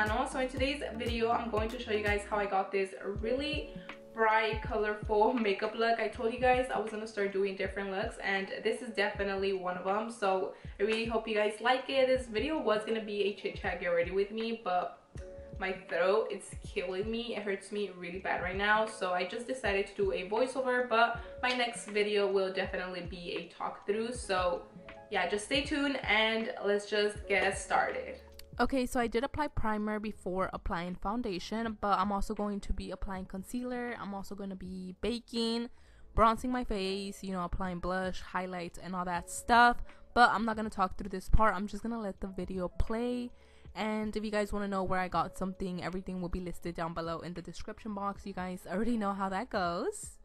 Milano. So in today's video, I'm going to show you guys how I got this really bright, colorful makeup look. I told you guys I was gonna start doing different looks, and this is definitely one of them. So I really hope you guys like it. This video was gonna be a chit chat, get ready with me, but my throat is killing me. It hurts me really bad right now, so I just decided to do a voiceover, but my next video will definitely be a talk through. So yeah, just stay tuned and let's just get started. Okay, so I did apply primer before applying foundation, but I'm also going to be applying concealer. I'm also going to be baking, bronzing my face, you know, applying blush, highlights, and all that stuff. But I'm not going to talk through this part. I'm just going to let the video play. And if you guys want to know where I got something, everything will be listed down below in the description box. You guys already know how that goes.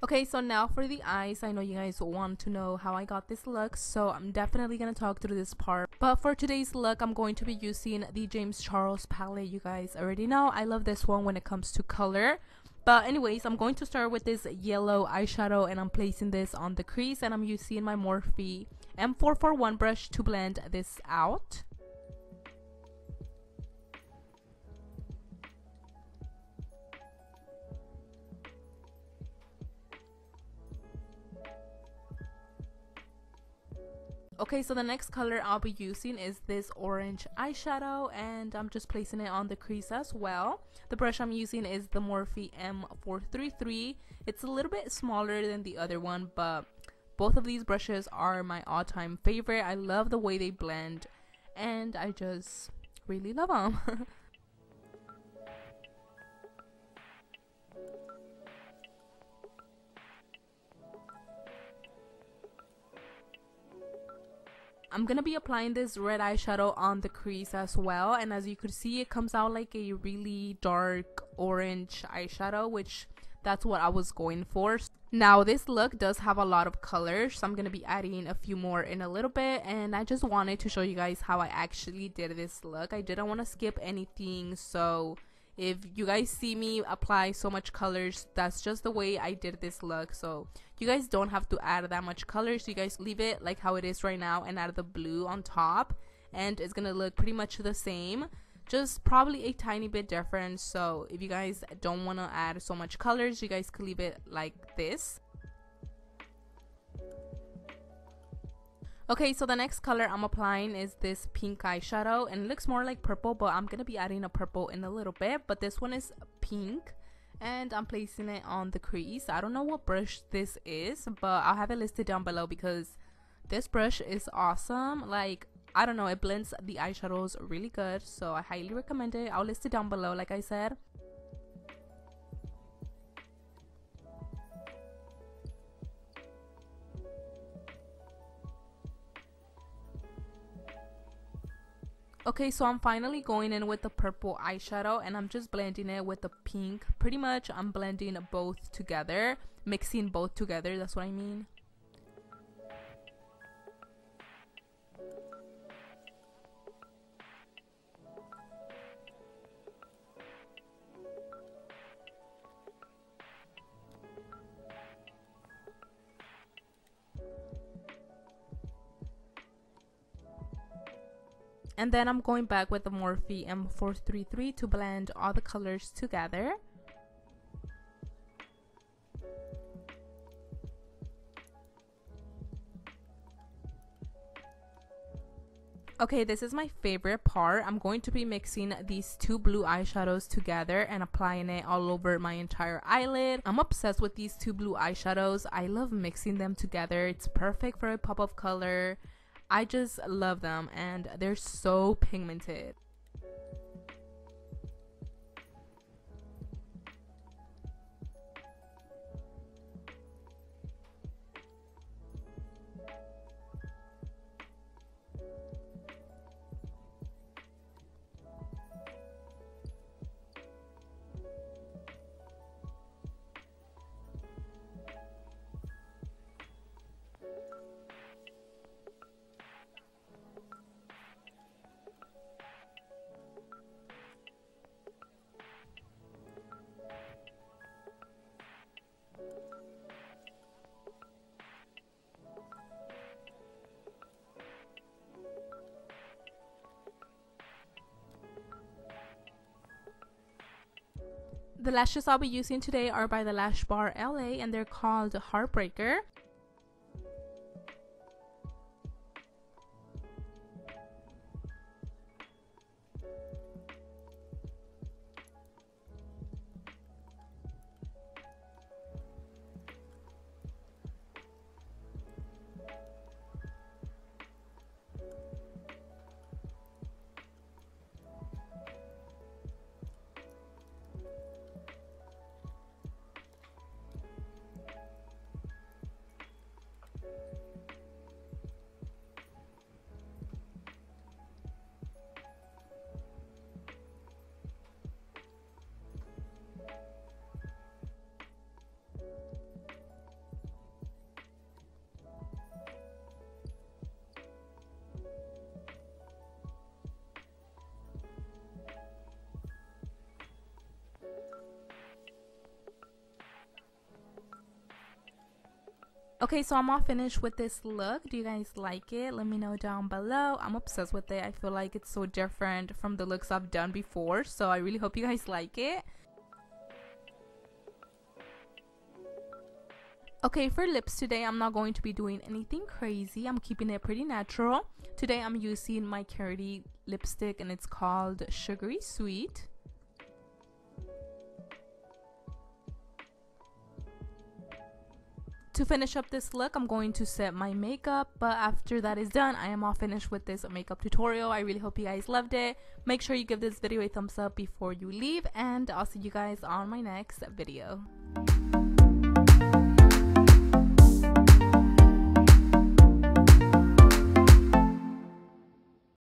Okay, so now for the eyes. I know you guys want to know how I got this look, so I'm definitely going to talk through this part. But for today's look, I'm going to be using the James Charles palette. You guys already know I love this one when it comes to color. But anyways, I'm going to start with this yellow eyeshadow, and I'm placing this on the crease, and I'm using my Morphe M441 brush to blend this out. Okay, so the next color I'll be using is this orange eyeshadow, and I'm just placing it on the crease as well. The brush I'm using is the Morphe M433. It's a little bit smaller than the other one, but both of these brushes are my all-time favorite. I love the way they blend, and I just really love them. I'm gonna be applying this red eyeshadow on the crease as well, and as you could see, it comes out like a really dark orange eyeshadow, which that's what I was going for. Now this look does have a lot of colors, so I'm gonna be adding a few more in a little bit, and I just wanted to show you guys how I actually did this look. I didn't want to skip anything, so if you guys see me apply so much colors, that's just the way I did this look. So you guys don't have to add that much color, so you guys leave it like how it is right now and add the blue on top, and it's gonna look pretty much the same, just probably a tiny bit different. So if you guys don't want to add so much colors, you guys could leave it like this. Okay, so the next color I'm applying is this pink eyeshadow, and it looks more like purple, but I'm gonna be adding a purple in a little bit. But this one is pink, and I'm placing it on the crease. I don't know what brush this is, but I'll have it listed down below because this brush is awesome. Like, I don't know, it blends the eyeshadows really good, so I highly recommend it. I'll list it down below like I said. Okay, so I'm finally going in with the purple eyeshadow, and I'm just blending it with the pink. Pretty much I'm blending both together, mixing both together, that's what I mean. And then I'm going back with the Morphe M433 to blend all the colors together. Okay, this is my favorite part. I'm going to be mixing these two blue eyeshadows together and applying it all over my entire eyelid. I'm obsessed with these two blue eyeshadows. I love mixing them together. It's perfect for a pop of color. I just love them, and they're so pigmented. The lashes I'll be using today are by Thelashbarla LA, and they're called Heartbreaker. Okay, so I'm all finished with this look. Do you guys like it? Let me know down below. I'm obsessed with it. I feel like it's so different from the looks I've done before, so I really hope you guys like it. Okay, for lips today, I'm not going to be doing anything crazy. I'm keeping it pretty natural. Today, I'm using my Karity lipstick, and it's called Sugary Sweet. To finish up this look, I'm going to set my makeup, but after that is done, I am all finished with this makeup tutorial. I really hope you guys loved it. Make sure you give this video a thumbs up before you leave, and I'll see you guys on my next video.